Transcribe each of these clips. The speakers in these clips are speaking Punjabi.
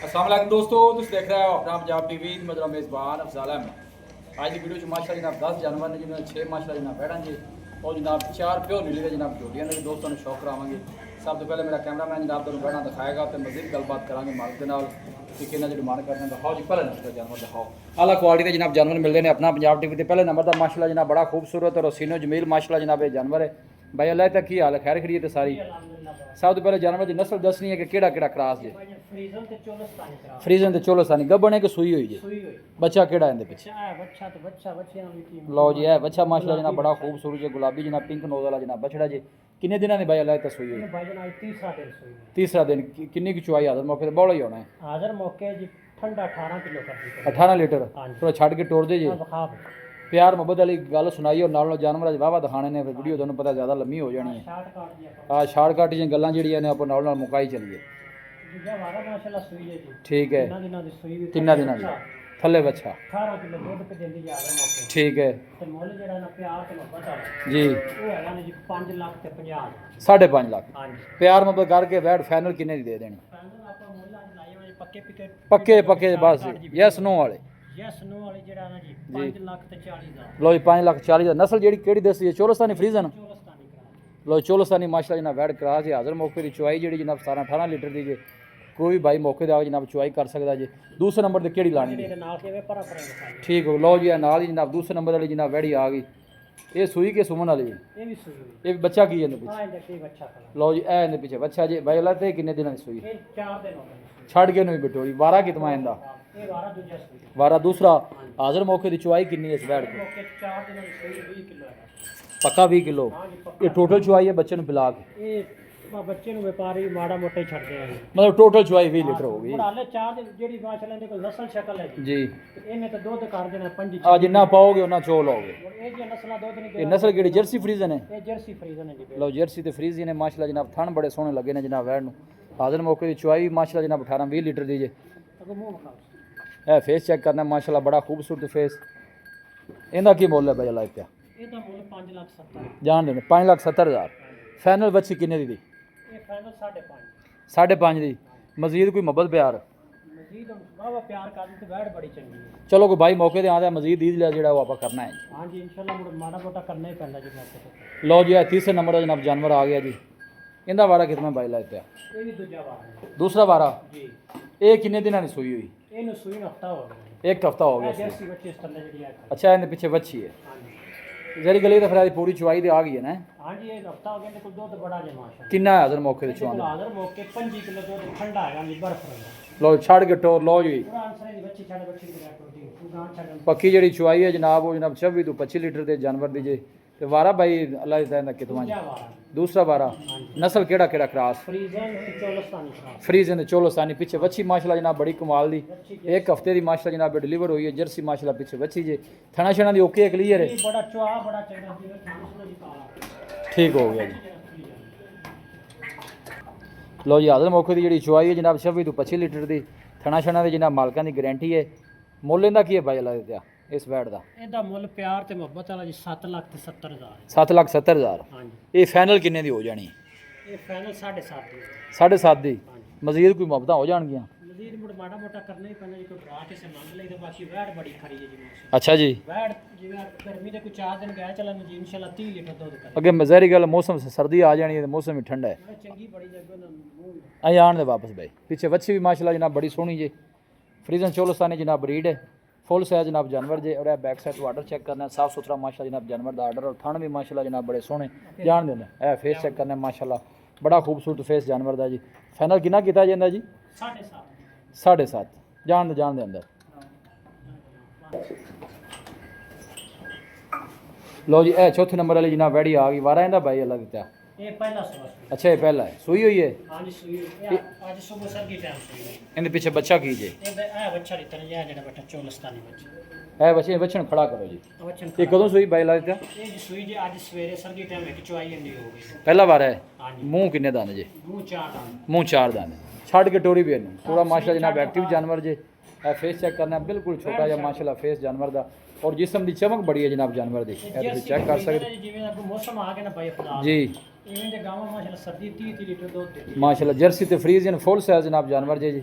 अस्सलाम वालेकुम दोस्तों, तुम देख रहे हो अपना पंजाब टीवी। मेरा मेज़बान अफजाल अहमद। आज की वीडियो माशा जनाब 10 जानवर ने जिन्होंने 6 माशा जनाब बैठा जी और जनाब 4 प्योर नीली के जनाब जोड़ियां ने दोस्तों ने शौक करावांगे। सब तो पहले मेरा कैमरामैन जनाब तुम बैठा दिखाएगा तो मजीद गलबात करांगे मालिक के नाल कि किन्ना जो डिमांड करते हैं। दिखाओ जी पहले नंबर जानवर दिखाओ। आला क्वालिटी के जनाब जानवर मिलते हैं अपना पंजाब टीवी। पहले नंबर का माशाल्लाह जनाब बड़ा खूबसूरत और सीनो जमील माशाल्लाह जनाब ये जानवर है। भाई अल्लाह तक की हाल है, खैर खड़ी है तो सारी। सब तो पहले जानवर की नस्ल दसनी है कि केड़ा केड़ा क्रास जे। फ्रीजन ते चोलोस्तानी गब्बन है कि सूई हुई जे। बच्चा केड़ा है पिछे? लो जी है बच्चा माशाल्लाह जनाब बड़ा खूबसूरत जे, गुलाबी जनाब पिंक नोज वाला जनाब बछड़ा जे। किन्ने दिनों ने भाई अल्लाह तक सूई हुई? तीसरा दिन। किन्नी की चुआई हाजर मौके ते बौला ही होना है? हाजर मौके जी ठंडा 18 किलो कर दी। 18 लीटर थोड़ा छड़ के टोर दे जी। प्यार मुहब्बत वाली गल सुनाई और नाल जानवर अज वाहवा दिखाने ने, फिर वीडियो तुहानू पता ज़्यादा लम्मी हो जानी है। हाँ शार्टकट जी गल्लां जिहड़ियां ने आप नाल नाल मुकाई चलीए। ठीक है, किन्ना दिनां दी थल्ले बच्चा 18 किलो दूध पे देंदी जा रहा मौके ठीक है ते मुੱਲ ਜਿਹੜਾ ਨਾ ਪਿਆਰ ਤੇ ਮੁਹੱਬਤ ਵਾਲਾ जी। ਉਹ ਹੈਗਾ ਨੇ ਜੀ 5 ਲੱਖ ਤੇ 50 5.5 लाख ਹਾਂਜੀ प्यार मुहब्बत करके वैट फाइनल किन्ने दी दे देनी? ਫਾਈਨਲ ਆਪਾਂ ਮੁੱਲ ਅੱਜ ਲਾਏ ਹੋਏ ਪੱਕੇ पक्के पक्के बस यस नो वाले ਯੈਸ ਨੋ ਵਾਲੇ ਜਿਹੜਾ ਨਾ ਜੀ 5 ਲੱਖ ਤੇ 40 ਹਜ਼ਾਰ। लो जी 5 लाख 40 हज़ार। नस्ल जी केड़ी दसी है? चोलस्तानी फ्रीजन। ਚੋਲਸਤਾਨੀ ਕਰਾ लो चोलस्तानी माशाल्लाह जनाब वैट करा जी हाजर मौके की चुआई जी जनाब 17-18 लीटर दी जे। कोई भी भाई मौके ते आवे जनाब चुआई कर सकता जी। दूसरे नंबर ते केड़ी लानी जी? ਇਹਦੇ ਨਾਲ ਕਿਵੇਂ ਪਰਾ ਪਰਾ ਦਿਖਾਈ ठीक हो लो जी नाल ही जनाब दूसरे नंबर वाली जनाब वैड़ी आ गई। ये सूई के सुमन वाली ਇਹ ਵੀ ਸੂਈ ਹੋਈ ये बच्चा की है इहदे ਆ ਇਹਦਾ ਕੀ ਬੱਚਾ ਕਲਾ पीछे? लो जी ए इहदे पीछे बच्चा जी भाई अल्लाह ते किन्ने दिनां दी सूई? ਇਹ 4 ਦਿਨ ਹੋ ਗਏ छड़ के नहीं बिटोरी 12 कितना इंदा ਇਹ 12 ਦੂਜਾ ਸੂਈ 12 दूसरा हाजर मौके की चुआई किन्नी है इस वैट की? ਮੌਕੇ 4 ਦਿਨਾਂ ਦੀ ਸੂਈ 20 ਕਿਲੋ ਹੈਗਾ। पक्का 20 किलो। ਹਾਂ ਜੀ ਪੱਕਾ। ये टोटल चुआई है बच्चे पिला के? ਇਹ ਬੱਚੇ ਨੂੰ ਵਪਾਰੀ ਮਾੜਾ ਮੋਟਾ ਹੀ ਛੱਡਦੇ ਆ ਜੀ। मतलब टोटल चुआई 20 लीटर हो गई ਹਾਲੇ ਚਾਹ ਦੀ ਜਿਹੜੀ ਮਾਸ਼ਾਅੱਲਾ ਇਹਦੇ ਕੋਲ ਨਸਲ ਸ਼ਕਲ ਹੈ ਜੀ जी। ਤੇ ਇਹਨੇ ਤਾਂ ਦੁੱਧ ਕਰ ਦੇਣਾ 5 आ जिन्ना पाओगे उन्ना चो लोगे। ਇਹ ਜੀ ਨਸਲਾਂ ਦੁੱਧ ਨਹੀਂ ये नस्ल केड़ी जर्सी फ्रीजन है? ਇਹ जर्सी फ्रीजन है जी। लो जर्सी ते फ्रीजी ने माशाल्लाह जनाब थन बड़े सोहने लगे ने जनाब वैड नु। हाजर मौके की चुआई माशाल्लाह जनाब 18-20 लीटर दी जे। अगो मुंह खाओ ए फेस चेक करना माशाल्लाह बड़ा खूबसूरत फेस। इंदा की मुੱਲ है भाई अल्लाह क्या? ਇਹਦਾ ਮੁੱਲ 5 ਲੱਖ 70 जान देने 5,70,000। फाइनल बच्ची किन्ने दी? ਇਹ ਫਾਈਨਲ 5.5 5.5 दी। मजीद कोई मोहब्बत प्यार? ਮਜ਼ੀਦ ਬਾਵਾ ਪਿਆਰ ਕਰਨ ਤੇ ਵੈੜ ਬੜੀ ਚੰਗੀ ਹੈ। चलो कोई भाई मौके ते आंदा मजीद ईद लिया जेड़ा वो आप करना है। ਹਾਂਜੀ ਇਨਸ਼ਾਅੱਲਾ ਮੁੜ ਮਾੜਾ ਮੋਟਾ ਕਰਨਾ ਹੀ ਪੈਂਦਾ ਜੀ ਮੌਕੇ ਤੇ। लो जी तीसरे नंबर का जनाब जानवर आ गया जी। इंदा वारा कितना भाई लाया पिया? ਇਹ ਵੀ ਦੂਜਾ ਵਾਰ ਹੈ दूसरा वारा ਜੀ। ये किन्ने दिनों की सूई हुई? ਇਹਨੂੰ ਸੂਈ ਨੂੰ ਹਫਤਾ ਹੋ ਗਿਆ। एक हफ्ता हो ਇਹ गया। ਜਰਸੀ ਬੱਚੇ ਇਸ ਤਰ੍ਹਾਂ ਜਿਹੜੀ ਹੈ। अच्छा इनके पीछे बच्ची है ਹਾਂਜੀ जरी गली तो फिर पूरी चुवाई आ गई है ना? ਹਾਂਜੀ ਇਹ ਹਫਤਾ ਹੋ ਗਿਆ ਤੇ ਕੋਲ ਦੁੱਧ ਬੜਾ ਜੇ ਮਾਸ਼ਾਅੱਲਾ। किन्ना है हाजर मौके ते ਕੋਲ चुवांदा? ਹਾਜ਼ਰ ਮੌਕੇ 5 ਕਿਲੋ ਦੁੱਧ ਠੰਡਾ ਹੈਗਾ ਜੀ ਬਰਫ ਦਾ। लो छड़ के टोर लो जी। ਪੂਰਾ ਅਨਸਰੇ ਦੀ ਬੱਚੀ ਛੱਡ ਬੱਚੀ ਦੀ ਪ੍ਰੋਟੀਨ ਤੂੰ ਗਾਂ ਛੱਡ। पक्की जड़ी चुवाई है जनाब वो जनाब 26 तो 25 लीटर के जानवर दीजिए। तो वारा भाई अल्लाह दा कितना जी? ਦੂਜਾ ਵਾਰ ਹੈ। दूसरा वारा नस्ल केड़ा केड़ा क्रास? फ्रीजन ਤੇ ਚੋਲਸਤਾਨੀ ਖਾ फ्रीजन ते चोलोस्तानी पीछे बच्ची माशाल्लाह जनाब बड़ी कमाल दी। एक हफ्ते की माशाल्लाह जनाब डिलीवर हुई है। जर्सी माशाल्लाह पीछे बच्ची जे। थना शना दी ओके क्लियर है? ਇਹ ਬੜਾ ਚੁਆ ਬੜਾ ਚੰਗਾ ਜਿਵੇਂ ਖਾਣਾ ਦੀ ਕਾਲਾ ठीक हो गया जी। लो जी हाजर मौके की जी चुआई है जनाब 26 तो 25 लीटर की। थना शना की जनाब मालकान की गारंटी है। मुੱਲ इंदा की है भाई अल्लाह दिया इस वैट का? ਇਹਦਾ ਮੁੱਲ ਪਿਆਰ ਤੇ ਮੁਹੱਬਤ ਵਾਲਾ ਜੀ 7 ਲੱਖ ਤੇ 70 ਹਜ਼ਾਰ। 7,70,000। ਹਾਂਜੀ ये फाइनल किन्ने दी हो जानी? ਇਹ ਫਾਈਨਲ 7.5 ਦੀ। 7.5 दी। ਹਾਂਜੀ मजीद कोई मुहब्बत हो जाएगियां? ਮਜ਼ੀਦ ਮੁੜ ਮਾੜਾ ਮੋਟਾ ਕਰਨਾ ਹੀ ਪੈਂਦਾ ਜੀ ਕੋਈ ਡਰਾ ਕੇ ਸੇ ਮੰਗ ਲਈ ਤੇ ਬਾਕੀ ਵੈੜ ਬੜੀ ਖਰੀ ਹੈ ਜੀ ਮਾਸ਼ਾ अच्छा जी। ਵੈੜ ਜਿਵੇਂ ਗਰਮੀ ਦੇ ਕੋਈ 4 ਦਿਨ ਗਿਆ ਚੱਲਣ ਜੀ ਇਨਸ਼ਾਅੱਲਾ 30 ਲੀਟਰ ਦੁੱਧ ਕਰ। अगे मजहरी गल मौसम से सर्दी आ जानी है तो मौसम भी ठंडा है। ਚੰਗੀ ਬੜੀ ਜਗ੍ਹਾ ਨਾ ਮੂੰਹ आई आन दे वापस भाई पीछे बच्ची भी माशाल्लाह जनाब बड़ी सोहनी जे। फ्रीजन चोलोस्तानी जनाब ब्रीड है। फुल साइज जनाब जानवर जे। और बैक साइड तो आर्डर चेक करना है साफ सुथरा माशाल्लाह जनाब जानवर का आर्डर। और थन भी माशाल्लाह जनाब बड़े सोहने जान देना है। फेस चेक करना है माशाल्लाह बड़ा खूबसूरत फेस जानवर का जी। फाइनल कितना किया जाता जी? 7.5 7.5 जान दे अंदर। लो जी ए चौथे नंबर वाली जनाब वैड़ी आ गई। वारा इंदा भाई अल्लाह दिता। ਇਹ ਪਹਿਲਾ ਸਵਾਲ अच्छा ये पहला है सूई हुई है? ਹਾਂਜੀ ਸੂਈ ਇਹ ਅੱਜ ਸਵੇਰ ਸਰਗੀ ਟਾਈਮ ਸੂਈ ਹੈ। इनके पीछे बच्चा कीजिए। ਇਹ ਬੱਚਾ ਦੀ ਤਰ੍ਹਾਂ ਜਿਹੜਾ ਬੇਟਾ ਚੋਲਸਤਾਨੀ ਬੱਚਾ है बच्चे बच्चे खड़ा करो जी। ਬੱਚਾ ये कदों सूई भाई अल्लाह दिता? ਇਹ ਜੀ ਸੂਈ ਜੀ ਅੱਜ ਸਵੇਰੇ ਸਰਗੀ ਟਾਈਮ ਇੱਕ ਚੁਆਈ ਅੰਡੀ ਹੋ ਗਈ। पहला बार है। ਹਾਂਜੀ मुंह किन्ने दाने जे? ਮੂੰਹ ਚਾਰ ਦੰਦ मुंह 4 दाने छड़ के टोरी भी है पूरा माशाल्लाह जनाब एक्टिव जानवर जे। फेस चेक करना है बिल्कुल छोटा जा माशाल्लाह फेस जानवर दा। और जिस्म की चमक बड़ी है जनाब जानवर दी। चेक कर सकते ਜਿਵੇਂ ਅੱਗੋਂ ਮੌਸਮ ਆ ਗਿਆ ਨਾ ਭਾਈ ਖੁਦਾ जी। ਇਵੇਂ ਦੇ ਗਾਵਾਂ ਮਾਸ਼ਾਅੱਲਾ ਸਰਦੀ 30 ਲੀਟਰ ਦੁੱਧ ਦੇ माशाल्लाह जर्सी ते फ्रीजियन फुल साइज जनाब जानवर जे जी।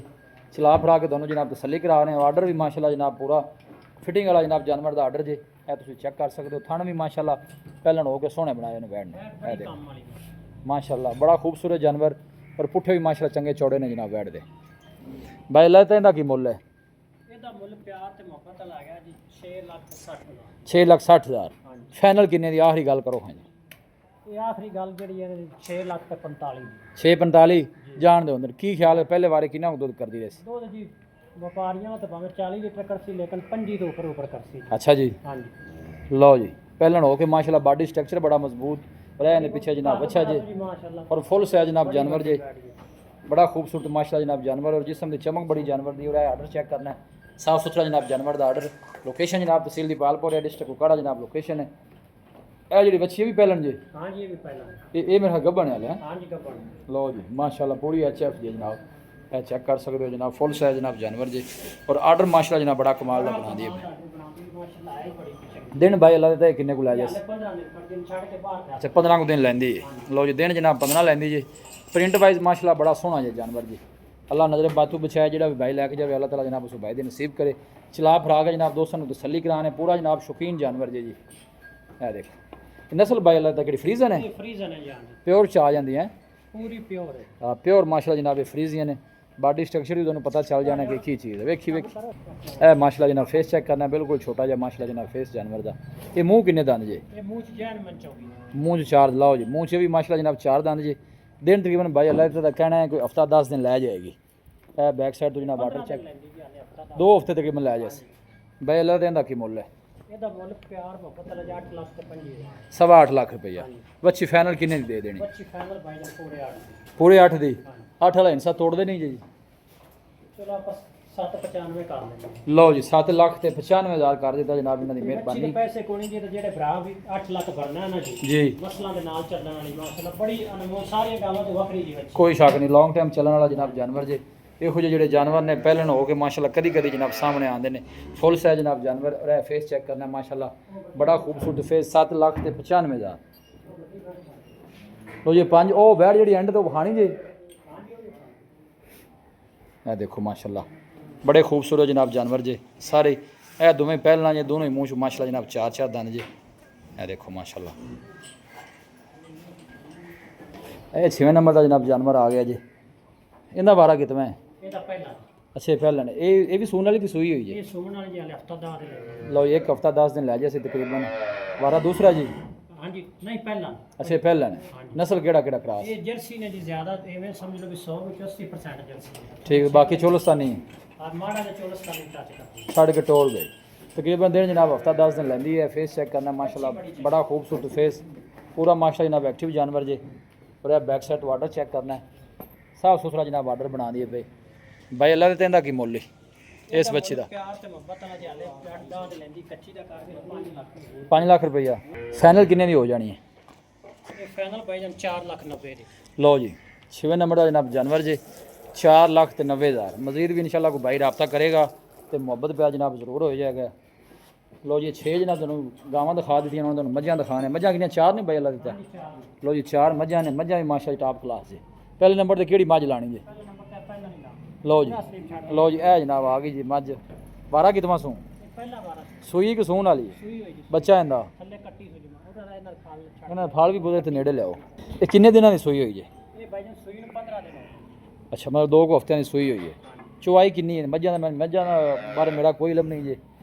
ਚਲਾ ਫਰਾ ਕੇ ਤੁਹਾਨੂੰ ਜਨਾਬ ਤਸੱਲੀ ਕਰਾ ਰਹੇ ਹਾਂ। ਆਰਡਰ ਵੀ ਮਾਸ਼ਾਅੱਲਾ ਜਨਾਬ ਪੂਰਾ ਫਿਟਿੰਗ ਵਾਲਾ ਜਨਾਬ ਜਾਨਵਰ ਦਾ ਆਰਡਰ ਜੇ ਇਹ ਤੁਸੀਂ ਚੈੱਕ ਕਰ ਸਕਦੇ ਹੋ। ਥਣ ਵੀ ਮਾਸ਼ਾਅੱਲਾ ਪਹਿਲਣ ਹੋ ਕੇ ਸੋਹਣੇ ਬਣਾਏ ਨੇ ਬੈਠ ਨੇ ਇਹ ਦੇਖੋ ਕੰਮ ਵਾਲੀ ਮਾਸ਼ਾਅੱਲਾ ਬੜਾ ਖੂਬਸੂਰਤ ਜਾਨਵਰ ਔਰ ਪੁੱਠੇ ਵੀ ਮਾਸ਼ਾਅੱਲਾ ਚੰਗੇ ਚੌੜੇ ਨੇ ਜਨਾਬ ਬੈਠ ਦੇ। ਬਾਈ ਅੱਲਾ ਤਾਂ ਇਹਦਾ ਕੀ ਮੁੱਲ ਹੈ? ਇਹਦਾ ਮੁੱਲ ਪਿਆਰ ਤੇ ਮੁਹੱਬਤ ਨਾਲ ਆ ਗਿਆ ਜੀ 6,60,000 6,60,000 ਹਾਂਜੀ ਫਾਈਨਲ ਕਿੰਨੇ ਦੀ ਆਖਰੀ ਗੱਲ ਕਰੋ। ਹਾਂਜੀ ਇਹ ਆਖਰੀ ਗੱਲ ਜਿਹੜੀ ਹੈ 6,45,000 6:45 ਜਾਣ ਦੇ ਅੰਦਰ ਕੀ ਖਿਆਲ ਹੈ ਪਹਿਲੇ ਵਾਰੇ ਕਿੰਨਾ ਕੁ ਦੁੱਧ ਕਰਦੀ ਰਹੀ ਸੀ? ਦੁੱਧ ਜੀ ਵਪਾਰੀਆਂ ਤਾਂ ਭਾਵੇਂ 40 ਲੀਟਰ ਕਰਸੀ ਲੇਕਿਨ 25 ਤੋਂ ਉੱਪਰ ਕਰਸੀ ਅੱਛਾ ਜੀ ਹਾਂਜੀ ਲਓ ਜੀ ਪਹਿਲਣ ਹੋ ਕੇ ਮਾਸ਼ਾਅੱਲਾ ਬਾਡੀ ਸਟਰਕਚਰ ਬੜਾ ਮਜ਼ਬੂਤ ਰਹਿ ਨੇ ਪਿੱਛੇ ਜਨਾਬ ਅੱਛਾ ਜੀ ਮਾਸ਼ਾਅੱਲਾ और फुल साइज जनाब जानवर जे बड़ा खूबसूरत माशाल्लाह जनाब जानवर और जिसम की चमक बड़ी जानवर दी और आर्डर चेक करना है साफ सुथरा जनाब जानवर का आर्डर लोकेशन जनाब तहसील दीपालपुर है डिस्ट्रिक्ट कुकाड़ा जनाब लोकेशन है ਇਹ ਜਿਹੜੀ ਬੱਚੀ ਵੀ ਪਹਿਲਣ ਜੀ ਹਾਂਜੀ ਇਹ ਵੀ ਪਹਿਲਾਂ ਇਹ ਮੇਰੇ ਗੱਭਣ ਵਾਲੇ ਹੈ ਹਾਂਜੀ ਗੱਬਣ ਲਓ ਜੀ ਮਾਸ਼ਾਅੱਲਾ ਪੂਰੀ ਐਚਐਫ ਜੀ ਜਨਾਬ ਇਹ ਚੈੱਕ ਕਰ ਸਕਦੇ ਹੋ ਜਨਾਬ ਫੁੱਲ ਸਾਈਜ਼ ਜਨਾਬ ਜਾਨਵਰ ਜੀ ਔਰ ਆਰਡਰ ਮਾਸ਼ਾਅੱਲਾ ਜਨਾਬ ਬੜਾ ਕਮਾਲ ਦਾ ਬਣਾ ਦਿਏ ਮਾਸ਼ਾਅੱਲਾ ਆਏ ਬੜੀ ਦਿਨ ਬਾਈ ਅੱਲਾ ਦੇ ਕਿੰਨੇ ਕੁ ਲੈ ਜਾਸ 15 ਦਿਨ ਛੱਡ ਕੇ ਬਾਹਰ ਅੱਛਾ 15 ਕੁ ਦਿਨ ਲੈਂਦੀ ਹੈ ਲਓ ਜੀ ਦਿਨ ਜਨਾਬ 15 ਲੈਂਦੀ ਜੀ ਪ੍ਰਿੰਟ ਵਾਈਜ਼ ਮਾਸ਼ਾਅੱਲਾ ਬੜਾ ਸੋਹਣਾ ਜੀ ਜਾਨਵਰ ਜੀ ਅੱਲਾ ਨਜ਼ਰ ਬਾਤੂ ਬਚਾਇਆ ਜਿਹੜਾ ਵੀ ਭਾਈ ਲੈ ਕੇ ਜਾਵੇ ਅੱਲਾਹ ਤਾਲਾ ਜਨਾਬ ਉਸ ਭਾਈ ਦੇ ਨਸੀਬ ਕਰੇ ਚਲਾ ਫਰਾ ਕੇ ਜਨਾਬ ਦੋਸਤਾਂ ਨੂੰ ਤਸੱਲੀ ਕਰਾਣੇ ਪੂਰਾ ਜਨਾਬ ਸ਼ੌਕੀਨ ਜਾਨਵਰ ਜੀ ਇਹ ਦੇਖੋ ਨਸਲ ਬਾਈ ਅੱਲਾ ਦਾ ਕਿਹੜੀ ਫਰੀਜ਼ਨ ਹੈ ਇਹ ਫਰੀਜ਼ਨ ਹੈ ਜਾਨ ਪਿਓਰ ਚ ਆ ਜਾਂਦੀ ਹੈ ਪੂਰੀ ਪਿਓਰ ਹੈ ਹਾਂ ਪਿਓਰ ਮਾਸ਼ਾਅੱਲਾ ਜਨਾਬ ਇਹ ਫਰੀਜ਼ੀਆਂ ਨੇ ਬਾਡੀ ਸਟਰਕਚਰ ਵੀ ਤੁਹਾਨੂੰ ਪਤਾ ਚੱਲ ਜਾਣਾ ਕਿ ਕੀ ਚੀਜ਼ ਹੈ ਵੇਖੀ ਇਹ ਮਾਸ਼ਾਅੱਲਾ ਜਨਾਬ ਫੇਸ ਚੈੱਕ ਕਰਨਾ ਬਿਲਕੁਲ ਛੋਟਾ ਜਿਹਾ ਮਾਸ਼ਾਅੱਲਾ ਜਨਾਬ ਫੇਸ ਜਾਨਵਰ ਦਾ ਇਹ ਮੂੰਹ ਕਿੰਨੇ ਦੰਦ ਜੇ ਇਹ ਮੂੰਹ ਚ ਜੈਨ ਮਨ ਚੌਗੀ ਮੂੰਹ 'ਚ 4 ਲਾਓ ਜੀ ਮੂੰਹ 'ਚ ਵੀ ਮਾਸ਼ਾਅੱਲਾ ਜਨਾਬ 4 ਦੰਦ ਜੀ ਦਿਨ ਤਕਰੀਬਨ ਭਾਈ ਅੱਲਾ ਦਾ ਕਹਿਣਾ ਹੈ ਕੋਈ ਹਫਤਾ 10 ਦਿਨ ਲੈ ਜਾਏਗੀ ਇਹ ਬੈਕ ਸਾਈਡ ਤੋਂ ਜਨਾਬ ਵਾਟਰ ਚੈੱਕ ਲੈਂਦੀ ਵੀ ਆਲੇ ਹਫਤਾ 2 ਹਫਤੇ ਤਕਰੀਬਨ ਲੈ ਜਾਸ ਭਾਈ ਅੱਲਾ ਦੇ ਦਾ ਕੀ ਮੁੱਲ ਹੈ? ਇਹਦਾ ਮੁੱਲ ਪਿਆਰ ਮੁਹੱਬਤ ਨਾਲ 8 ਲੱਖ ਤੇ 5,000 8.5 ਲੱਖ ਰੁਪਈਆ ਬੱਚੀ ਫਾਈਨਲ ਕਿੰਨੇ ਦੀ ਦੇ ਦੇਣੀ? ਬੱਚੀ ਫਾਈਨਲ ਭਾਈ ਜਾਨ ਪੂਰੇ 8 ਪੂਰੇ 8 ਦੀ 8 ਵਾਲਾ ਹਿੱਸਾ ਤੋੜਦੇ ਨਹੀਂ ਜੀ ਚਲੋ ਆਪਾਂ 795 ਕਰ ਲੈਂਦੇ ਲਓ ਜੀ 7 ਲੱਖ ਤੇ 95,000 ਕਰ ਦਿੱਤਾ ਜਨਾਬ ਇਹਨਾਂ ਦੀ ਬੱਚੀ ਦੇ ਮਿਹਰਬਾਨੀ ਪੈਸੇ ਕੋਈ ਨਹੀਂ ਜੀ ਜਿਹੜੇ ਭਰਾ ਵੀ 8 ਲੱਖ ਭਰਨਾ ਹੈ ਨਾ ਜੀ ਜੀ ਮਸਲਾਂ ਦੇ ਨਾਲ ਚੱਲਣ ਵਾਲੀ ਮਾਸ਼ਾਅੱਲਾ ਬੜੀ ਅਨਮੋਲ ਸਾਰੀਆਂ ਗੱਲਾਂ ਤੋਂ ਵੱਖਰੀ ਜੀ ਬੱਚੀ ਕੋਈ ਸ਼ੱਕ ਨਹੀਂ ਲੌਂਗ ਟਾਈਮ ਚੱਲਣ ਵਾਲਾ ਜਨਾਬ ਜਾਨਵਰ ਜੇ ਇਹੋ ਜਿਹੇ ਜਿਹੜੇ ਜਾਨਵਰ ਨੇ ਪਹਿਲਣ ਹੋ ਕੇ ਮਾਸ਼ਾਅੱਲਾ ਕਦੀ ਕਦੀ ਜਨਾਬ ਸਾਹਮਣੇ ਆਉਂਦੇ ਨੇ ਫੁੱਲ ਸਾਈਜ਼ ਜਨਾਬ ਜਾਨਵਰ ਔਰ ਇਹ ਫੇਸ ਚੈੱਕ ਕਰਨਾ ਮਾਸ਼ਾਅੱਲਾ ਬੜਾ ਖੂਬਸੂਰਤ ਫੇਸ 7 ਲੱਖ ਤੇ 95,000 ਲੋ ਜੀ 5 ਉਹ ਬੈੜ ਜਿਹੜੀ ਐਂਡ ਤੋਂ ਵਖਾਣੀ ਜੇ ਇਹ ਦੇਖੋ ਮਾਸ਼ਾਅੱਲਾ ਬੜੇ ਖੂਬਸੂਰਤ ਜਨਾਬ ਜਾਨਵਰ ਜੇ ਸਾਰੇ ਇਹ ਦੋਵੇਂ ਪਹਿਲਾਂ ਜੇ ਦੋਨੋਂ ਹੀ ਮੂੰਹ 'ਚ ਮਾਸ਼ਾਅੱਲਾ ਜਨਾਬ 4 ਦੰਦ ਜੇ ਇਹ ਦੇਖੋ ਮਾਸ਼ਾਅੱਲਾ ਇਹ 6ਵੇਂ ਨੰਬਰ ਦਾ ਜਨਾਬ ਜਾਨਵਰ ਆ ਗਿਆ ਜੇ ਇਹਦਾ ਵਾਰਾ ਕਿਤਨਾ ਹੈ? ਇਹਦਾ ਪਹਿਲਾ ਅੱਛਾ ਪਹਿਲਾਂ ਨੇ ਇਹ ਵੀ ਸੂਣ ਵਾਲੀ ਦੀ ਸੂਈ ਹੋਈ ਜੇ ਇਹ ਸੋਹਣ ਵਾਲੀ ਜੀ ਹਾਲੇ ਹਫਤਾ ਦਾ ਦੇ ਲਓ ਇੱਕ ਹਫਤਾ 10 ਦਿਨ ਲੈ ਜਾ ਸੀ ਤਕਰੀਬਨ ਵਾਰਾ ਦੂਸਰਾ ਜੀ ਹਾਂਜੀ ਨਹੀਂ ਪਹਿਲਾ ਅੱਛਾ ਪਹਿਲਾਂ ਨੇ ਨਸਲ ਕਿਹੜਾ ਕਿਹੜਾ ਕਰਾਸ ਇਹ ਜਰਸੀ ਨੇ ਜੀ ਜ਼ਿਆਦਾ ਐਵੇਂ ਸਮਝ ਲਓ ਵੀ 100 ਵਿੱਚ 80% ਜਰਸੀ ਹੈ ਠੀਕ ਬਾਕੀ ਚੋਲਸਤਾਨੀ ਔਰ ਮਾੜਾ ਜਿਹਾ ਚੋਲਸਤਾਨੀ ਟੱਚ ਕਰਦੀ ਛੱਡ ਕੇ ਟੋਲ ਗਏ ਤਕਰੀਬਨ ਦਿਨ ਜਨਾਬ ਹਫਤਾ 10 ਦਿਨ ਲੈਂਦੀ ਹੈ ਫੇਸ ਚੈੱਕ ਕਰਨਾ ਮਾਸ਼ਾਅੱਲਾ ਬੜਾ ਖੂਬਸੂਰਤ ਫੇਸ ਪੂਰਾ ਮਾਸ਼ਾਅੱਲਾ ਜਨਾਬ ਐਕਟਿਵ ਜਾਨਵਰ ਜੇ और यह बैक साइड वाटर चेक करना है साफ सुथरा जनाब वाटर बना दिए पे भाई अल्लाह देते हैं कि मुल्ल इस बच्ची का प्यार ते मोहब्बत ਨਾਲ ਜਾਲੇ ਜੱਟ ਦਾ ਲੈਂਦੀ ਕੱਚੀ ਦਾ ਕਰਕੇ 5 ਲੱਖ 5 ਲੱਖ रुपया फाइनल किन्ने दी हो जानी है? ਇਹ ਫਾਈਨਲ ਭਾਈ ਜਾਨ 4 ਲੱਖ 90 ਦੀ लो जी 6वें नंबर का जनाब जानवर जे 4 लाख ते 90,000 मजीद भी इंशाल्लाह कोई भाई रब्ता करेगा तो मुहब्बत प्यार जनाब जरूर हो जाएगा। लो जी 6 जनाब तुम गावां दिखा दी उन्होंने मझां दिखाने मझां कितनी 4 ने भाई अल्लाह दिता लो जी 4 मझां ने मझां भी माशा टॉप क्लास से पहले नंबर ते केड़ी मझ लानी जे ਪਹਿਲੇ ਨੰਬਰ ਤੇ ਪਹਿਲਾ ਨਹੀਂ ਲਾ लो जी लो जी ए जनाब आ गई जी मझ 12 कितवा सू ਪਹਿਲਾ ਵਾਰਾ सूई कि सून वाली ਸੂਈ ਹੋਈ ਜੀ ਬੱਚਾ ਇਹਦਾ ਥੱਲੇ ਕੱਟੀ ਹੋਈ ਜੀ ਉਹਦਾ ਦਾ ਇਹਨਾਂ ਖਾਲ ਛੱਡ ਇਹਨਾਂ ਫਾਲ ਵੀ ਬੋਦੇ ਤੇ ਨੇੜੇ ਲਿਆਓ ਇਹ ਕਿੰਨੇ ਦਿਨਾਂ ਦੀ ਸੂਈ ਹੋਈ ਜੇ? ਇਹ ਭਾਈ ਜਾਨ ਸੂਈ ਨੂੰ 15 ਦਿਨ ਹੋਏ ਅੱਛਾ ਮਤਲਬ 2 ਹਫ਼ਤਿਆਂ ਦੀ ਸੂਈ ਹੋਈ ਹੈ ਚੁਆਈ ਕਿੰਨੀ ਹੈ ਮੱਝਾਂ ਦਾ ਬਾਰੇ ਮੇਰਾ ਕੋਈ ਇਲਮ ਨਹੀਂ ਜੇ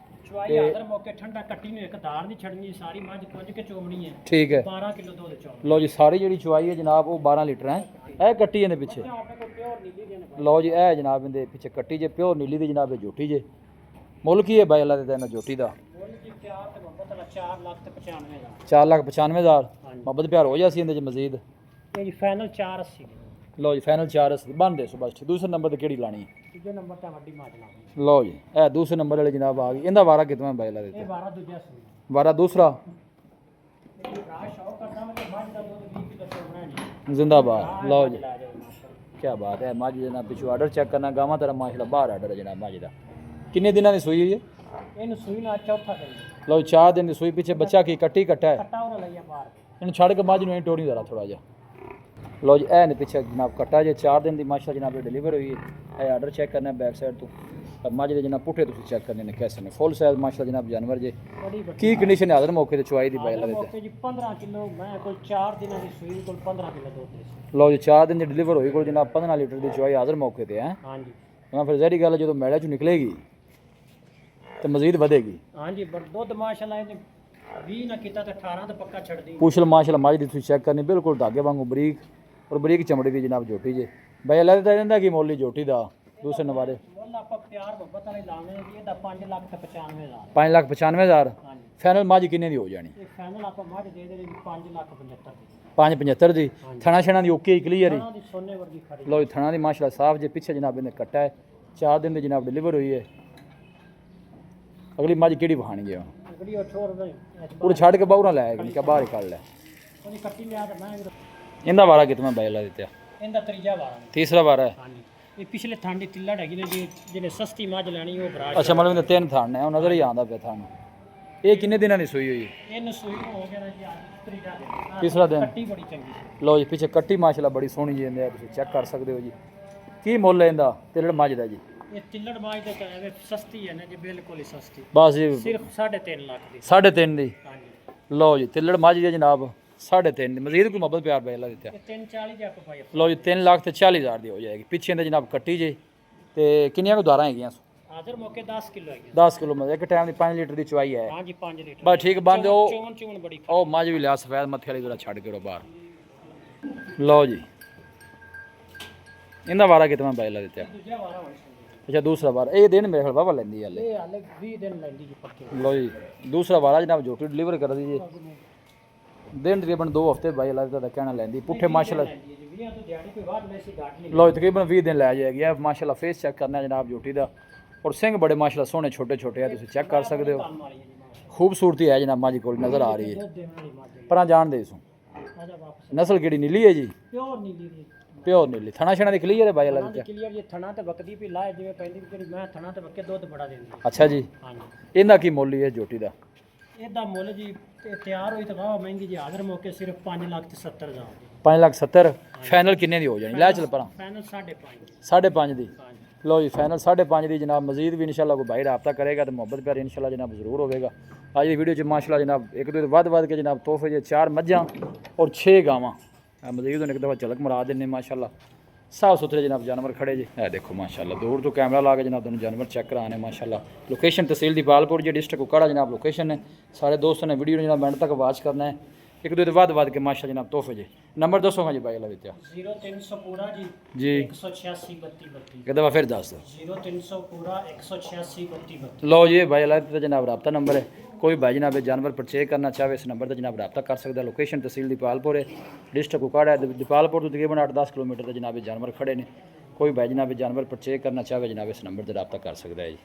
ਚੁਆਈ ਆਦਰ ਮੌਕੇ ਠੰਡਾ ਕੱਟੀ ਨੂੰ ਇੱਕ ਦਾੜ ਨਹੀਂ ਛੱਡਣੀ ਸਾਰੀ ਮੱਝ ਕੁੰਝ ਕੇ ਚੋਮਣੀ ਹੈ ਠੀਕ ਹੈ 12 ਕਿਲੋ ਦੁੱਧ ਚੋਮ ਲਓ ਜੀ ਸਾਰੀ ਜਿਹੜੀ ਚੁਆਈ ਹੈ ਜਨਾਬ ਉਹ 12 ਲੀਟਰ ਹੈ ਇਹ ਕੱਟੀ ਇਹਦੇ ਪਿੱਛੇ ਆਪਣੇ ਕੋਲ ਪਿਓਰ ਨੀਲੀ ਦੇ ਨੇ ਲਓ ਜੀ ਇਹ ਜਨਾਬ ਇਹਦੇ ਪਿੱਛੇ ਕੱਟੀ ਜੇ ਪਿਓਰ ਨੀਲੀ ਦੀ ਜਨਾਬ ਇਹ ਜੋਟੀ ਜੇ ਮੁੱਲ ਕੀ ਹੈ ਬਾਈ ਅੱਲਾ ਦੇ ਦੇਣਾ ਜੋਟੀ ਦਾ ਬੋਲ ਜੀ ਪਿਆਰ ਤੇ ਮੁਹੱਬਤ ਨਾਲ 4 ਲੱਖ ਤੇ 95 ਦਾ 4,95,000 ਹਾਂਜੀ। ਮੁਹੱਬਤ ਪਿਆਰ ਹੋ ਜਾਸੀ ਇਹਦੇ ਚ ਮਜ਼ੀਦ ਇਹ ਜੀ ਫਾਈਨਲ 480 ਲਓ ਜੀ ਫਾਈਨਲ 4 ਬੰਦੇ ਸੋ ਬਸ ਦੂਸਰੇ ਨੰਬਰ ਤੇ ਕਿਹੜੀ ਲਾਣੀ ਹੈ? ਦੂਜੇ ਨੰਬਰ ਤੇ ਵੱਡੀ ਮਾਜ ਲਾਉਂਦੇ ਲਓ ਜੀ ਇਹ ਦੂਸਰੇ ਨੰਬਰ ਵਾਲੇ ਜਨਾਬ ਆ ਗਈ ਇਹਦਾ ਵਾਰਾ ਕਿਤਨਾ ਬਾਈ ਅੱਲਾ ਦੇ ਇਹ 12 ਦੂਜਾ ਸੀ ਵਾਰਾ ਦੂਸਰਾ ਇਹ ਭਰਾ ਸ਼ੌਕ ਕਰਦਾ ਮੈਂ ਮੱਝ ਦਾ ਦੁੱਧ 20 ਕਿਲੋ ਚੋਮਣਾ ਜੀ ਜ਼ਿੰਦਾਬਾਦ ਲਓ ਜੀ ਲੈ ਜਾਓ ਮਾਸ਼ਾਅੱਲਾ क्या बात है मझ जनाब पिछू ऑर्डर चेक करना गावां तेरा माशाल्लाह बाहर ऑर्डर है जनाब मझ दा किन्ने दिनों की सूई हुई है? ਇਹਨੂੰ ਸੂਈ ਨਾਲ ਚੌਥਾ ਦਿਨ लो 4 दिन की सूई पीछे बच्चा की कट्टी कट्टा है ਕੱਟਾ ਉਹਨਾਂ ਲਈਆ ਬਾਹਰ इन छड़ के मझ नहीं टोड़ी जरा थोड़ा जा लो जी ए नहीं पीछे जनाब कट्टा जे 4 दिन की माशाल्लाह जनाब डिलीवर हुई है आर्डर चेक करना है बैक साइड तो और मज के जनाब पुठे तुम चेक करने ने कैसे ने फुल साइज माशाल्लाह जनाब जानवर जे की कंडीशन है हज़र मौके ते चुआई दी बाई लगे जी 15 किलो मैं कोई 4 दिनों की सूई कोई 15 किलो दूध दे लो जी 4 दिन की डिलीवर हुई कोई जनाब 15 लीटर की चुआई हज़र मौके ते है हाँ जी मैं फिर जहरी गल जो मैड़े चो निकलेगी तो मजीद बढ़ेगी हाँ जी पर दूध माशाल्लाह इन्हें 20 ना किता तो 18 तो पक्का छड़ दी पूछल माशाल्लाह मज की चेक करनी बिल्कुल धागे वांगू बरीक और बरीक चमड़ी की जनाब जोटी जे भाई अल्लाह दा दिंदा कि मोली जोटी दा दूसरे नवारे मुੱਲ ਆਪਾਂ ਪਿਆਰ ਮੁਹੱਬਤ ਵਾਲੇ ਲਾਣੇ ਜੀ ਇਹਦਾ 5 ਲੱਖ ਤੇ 95000 5,95,000 ਹਾਂਜੀ ਫਾਈਨਲ ਮੱਝ ਕਿੰਨੇ ਦੀ ਹੋ ਜਾਣੀ ਇਹ ਫਾਈਨਲ ਆਪਾਂ ਮੱਝ ਦੇ ਦੇ 5 ਲੱਖ 75 ਦੀ 5,75 ਦੀ ਥਣਾ ਛਣਾ ਦੀ ਓਕੇ ਕਲੀਅਰ ਹੀ ਉਹਨਾਂ ਦੀ ਸੋਨੇ ਵਰਗੀ ਖਰੀ ਲੋ ਜੀ ਥਣਾ ਦੀ ਮਾਸ਼ਾਅੱਲਾ ਸਾਫ ਜੇ ਪਿੱਛੇ ਜਨਾਬ ਇਹਨੇ ਕੱਟਾ ਹੈ 4 ਦਿਨ ਦੀ ਜਨਾਬ ਡਿਲੀਵਰ ਹੋਈ ਹੈ ਅਗਲੀ ਮੱਝ ਕਿਹੜੀ ਵਹਾਣੀ ਹੈ ਅਗਲੀ ਉਹ ਛੋੜ ਦੇ ਉਹ ਛੱਡ ਕੇ ਬਾਹਰ ਨਾ ਲੈ ਆਏਗੀ ਕਿ ਬਾਹਰ ਹੀ ਕੱਢ ਲੈ ਉਹਦੀ ਕੱਟੀ ਲਿਆ ਤਾਂ ਮੈਂ ਇਹਦਾ ਵਾਰਾ ਕਿਤਨਾ ਬੈਲਾ ਦਿੱਤਾ ਇਹਦਾ ਤੀਜਾ ਵਾਰ ਆ। ਤੀਸਰਾ ਵਾਰਾ ਹੈ ਹਾਂਜੀ ਇਹ ਪਿਛਲੇ ਥਾਂ ਦੀ ਤਿੱਲੜ ਹੈਗੀ ਨੇ ਜੀ ਜਿਹਨੇ ਸਸਤੀ ਮੱਝ ਲੈਣੀ ਉਹ ਬਰਾਸ਼ ਅੱਛਾ ਮਤਲਬ ਇਹਦੇ 3 ਥਣ ਨੇ ਉਹ ਨਜ਼ਰ ਹੀ ਆਉਂਦਾ ਪਿਆ ਥਣ ਇਹ ਕਿੰਨੇ ਦਿਨਾਂ ਦੀ ਸੂਈ ਹੋਈ ਹੈ ਇਹਨੂੰ ਸੂਈ ਨੂੰ ਹੋ ਗਿਆ ਨਾ ਜੀ ਅੱਜ ਤੀਜਾ ਦਿਨ ਤੀਸਰਾ ਦਿਨ ਕੱਟੀ ਬੜੀ ਚੰਗੀ ਸੀ ਲੋ ਜੀ ਪਿੱਛੇ ਕੱਟੀ ਮਾਸ਼ਾਅੱਲਾ ਬੜੀ ਸੋਹਣੀ ਜੀ ਇਹਦੇ ਤੁਸੀਂ ਚੈੱਕ ਕਰ ਸਕਦੇ ਹੋ ਜੀ ਕੀ ਮੁੱਲ ਹੈ ਇਹਦਾ ਤਿਲੜ ਮੱਝ ਦਾ ਜੀ ਇਹ ਤਿੱਲੜ ਮੱਝ ਤੇ ਐਵੇਂ ਸਸਤੀ ਹੈ ਨਾ ਜੀ ਬਿਲਕੁਲ ਹੀ ਸਸਤੀ ਬਸ ਜੀ ਸਿਰਫ 3.5 ਲੱਖ ਦੀ 3.5 ਦੀ ਹਾਂਜੀ ਲਓ ਜੀ ਤਿੱਲੜ ਮੱਝ ਦੀ ਜਨਾਬ 3.5 ਦੀ ਮਜ਼ੀਦ ਕੋਈ ਮੁਹੱਬਤ ਪਿਆਰ ਬੈਲਾ ਦਿੱਤਾ ਇਹ 340 ਜੱਪ ਪਾਈ ਲਓ ਜੀ 3 ਲੱਖ ਤੇ 40,000 ਦੀ ਹੋ ਜਾਏਗੀ ਪਿੱਛੇ ਦੇ ਜਨਾਬ ਕੱਟੀ ਜੇ ਤੇ ਕਿੰਨੀਆਂ ਕੁ ਦੁਆਰਾਂ ਹੈਗੀਆਂ ਹਾਜ਼ਰ ਮੌਕੇ 10 ਕਿਲੋ ਹੈਗੀ 10 ਕਿਲੋ ਮਤਲਬ ਇੱਕ ਟਾਈਮ ਦੀ 5 ਲੀਟਰ ਦੀ ਚੁਆਈ ਹੈ ਹਾਂਜੀ 5 ਲੀਟਰ ਬਸ ਠੀਕ ਬੰਦ ਉਹ ਚੂਨ ਚੂਨ ਬੜੀ ਉਹ ਮੱਝ ਵੀ ਲਿਆ ਸਫੈਦ ਮੱਥੇ ਵਾਲੀ ਜਿਹੜਾ ਛੱਡ ਕੇ ਉਹ ਬਾਹਰ ਲਓ ਜੀ ਇਹਦਾ ਵਾਰਾ ਕਿਤਨਾ ਬੈਲਾ ਦਿੱਤਾ ਦੂਜਾ ਵਾਰਾ ਹੋਣੀ ਅੱਛਾ ਦੂਸਰਾ ਵਾਰ ਇਹ ਦਿਨ ਮੇਰੇ ਖਿਆਲ ਵਾਵਾ ਲੈਂਦੀ ਹੈ ਹਲੇ ਇਹ ਹਾਲੇ 20 ਦਿਨ ਲੈਂਦੀ ਜੀ ਪੱਕੇ ਲਓ ਜੀ ਦੂਸਰਾ ਵਾਰਾ ਜਨਾਬ ਜੋਟੀ ਡਿਲੀਵਰ ਕਰ ਦਈਏ ਦਿਨ ਤਕਰੀਬਨ 2 ਹਫ਼ਤੇ ਬਾਈ ਅੱਲਾਹ ਦਾ ਕਹਿਣਾ ਲੈਂਦੀ ਪੁੱਠੇ ਮਾਸ਼ਾਅੱਲਾ ਲੈਂਦੀ ਹੈ ਜੀ 20 ਤੋਂ ਦਿਹਾੜੀ ਕੋਈ ਬਾਅਦ ਨਹੀਂ ਸੀ ਘਾਟ ਨਹੀਂ ਲਓ ਤਕਰੀਬਨ 20 ਦਿਨ ਲੈ ਜਾਏਗੀ ਇਹ ਮਾਸ਼ਾਅੱਲਾ ਫੇਸ ਚੈੱਕ ਕਰਨਾ ਜਨਾਬ ਜੋਟੀ ਦਾ ਔਰ ਸਿੰਘ ਬੜੇ ਮਾਸ਼ਾਅੱਲਾ ਸੋਹਣੇ ਛੋਟੇ ਛੋਟੇ ਆ ਤੁਸੀਂ ਚੈੱਕ ਕਰ ਸਕਦੇ ਹੋ ਕੰਮ ਵਾਲੀ ਹੈ ਜੀ ਮਾਂ ਖੂਬਸੂਰਤੀ ਹੈ ਜਨਾਬ ਮਾਜੀ ਕੋਲ ਨਜ਼ਰ ਆ ਰਹੀ ਹੈ ਦੁੱਧ ਦੇਣ ਵਾਲੀ ਮੱਝ ਹੈ ਪਰਾਂ ਜਾਣ ਦੇ ਸੋ ਆਜਾ ਵਾਪਸ ਨਸਲ ਕਿਹੜੀ ਨੀਲੀ ਹੈ ਜੀ ਪਿਓਰ ਨੀਲੀ ਦੀ ਪਿਓਰ ਨੀਲੀ ਥਣਾ ਛਣਾ ਦੀ ਕਲੀਅਰ ਹੈ ਬਾਈ ਅੱਲਾਹ ਥਣਾ ਦੀ ਦੀ ਕਲੀਅਰ ਜੇ ਥਣਾ ਤੇ ਬੱਕਦੀ ਵੀ ਲਾਏ ਜਿਵੇਂ ਪੈਂਦੀ ਵੀ ਜਿਹੜੀ ਮੈਂ ਥਣਾ ਤੇ ਬੱਕੇ ਦੁੱਧ ਬੜਾ ਦਿੰਦੀ ਹੈ। ਅੱਛਾ ਜੀ ਹਾਂਜੀ ਇਹਦਾ ਕੀ ਮੁੱਲ ਹੈ ਜੋਟੀ ਦਾ ਇਹਦਾ ਮੁੱਲ ਜੀ ਤੇ ਤਿਆਰ ਹੋਈ ਤਾਂ ਵਾਹ ਮਹਿੰਗੀ ਜੀ ਹਾਜ਼ਰ ਮੌਕੇ ਸਿਰਫ 5 ਲੱਖ ਤੇ 70 ਹਜ਼ਾਰ ਦੀ 5,70,000 ਫਾਈਨਲ ਕਿੰਨੇ ਦੀ ਹੋ ਜਾਣੀ ਲੈ ਚੱਲ ਪਰਾਂ ਫਾਈਨਲ 5.5 5.5 ਦੀ ਹਾਂਜੀ ਲਓ ਜੀ ਫਾਈਨਲ 5.5 ਦੀ ਜਨਾਬ ਮਜ਼ੀਦ ਵੀ ਇਨਸ਼ਾਅੱਲਾ ਕੋਈ ਭਾਈ ਰਾਬਤਾ ਕਰੇਗਾ ਤੇ ਮੁਹੱਬਤ ਪਿਆਰ ਇਨਸ਼ਾਅੱਲਾ ਜਨਾਬ ਜ਼ਰੂਰ ਹੋਵੇਗਾ ਅੱਜ ਦੀ ਵੀਡੀਓ 'ਚ ਮਾਸ਼ਾਅੱਲਾ ਜਨਾਬ ਇੱਕ ਦੋ ਵੱਧ ਕੇ ਜਨਾਬ ਤੋਹਫੇ ਜੇ 4 ਮੱਝਾਂ ਔਰ 6 ਗਾਵਾਂ ਮਜ਼ੀਦ ਹੁਣ ਇੱਕ ਦਫਾ ਝਲਕ ਮਰਾ ਦਿੰਨੇ ਮਾਸ਼ਾਅੱਲਾ ਸਾਫ ਸੁਥਰੇ ਜਨਾਬ ਜਾਨਵਰ ਖੜੇ ਜੇ ਇਹ ਦੇਖੋ ਮਾਸ਼ਾਅੱਲਾ ਦੂਰ ਤੋਂ ਕੈਮਰਾ ਲਾ ਕੇ ਜਨਾਬ ਤੁਹਾਨੂੰ ਜਾਨਵਰ ਚੈੱਕ ਕਰਾਣੇ ਮਾਸ਼ਾਅੱਲਾ ਲੋਕੇਸ਼ਨ ਤਹਿਸੀਲ ਦੀਪਾਲਪੁਰ ਜੀ ਡਿਸਟ੍ਰਿਕਟ ਕੁਕਾੜਾ ਜਨਾਬ ਲੋਕੇਸ਼ਨ ਹੈ ਸਾਰੇ ਦੋਸਤਾਂ ਨੇ ਵੀਡੀਓ ਨੂੰ ਜਨਾਬ ਐਂਡ ਤੱਕ ਵਾਚ ਕਰਨਾ ਹੈ ਇੱਕ ਦੋ ਵੱਧ ਕੇ ਮਾਸ਼ਾ ਜਨਾਬ ਤੋਹਫੇ ਜੇ ਨੰਬਰ ਦੱਸੋ ਹਾਂ ਜੀ ਬਾਈ ਅੱਲਾ ਵਿੱਚ 0300 ਪੂਰਾ ਜੀ ਜੀ 186 32 32 ਇੱਕ ਦਫਾ ਫਿਰ ਦੱਸ ਦਿਓ 0300 ਪੂਰਾ 186 32 32 ਲਓ ਜੀ ਬਾਈ ਅੱਲਾ ਤੇ ਜਨਾਬ ਰਾਬਤਾ ਨੰਬਰ ਹੈ कोई भाई जनाब जानवर परचेज करना चाहे इस नंबर पर जनाब रब्ता कर सकता है लोकेशन तहसील दीपालपुर है डिस्ट्रिक्ट कुकाड़ा है दीपालपुर तो तकरीबन 8-10 किलोमीटर तक जनाब जानवर खड़े ने कोई भाई जनाब जानवर परचेज करना चाहे जनाब इस नंबर पर रब्ता कर सकता है जी।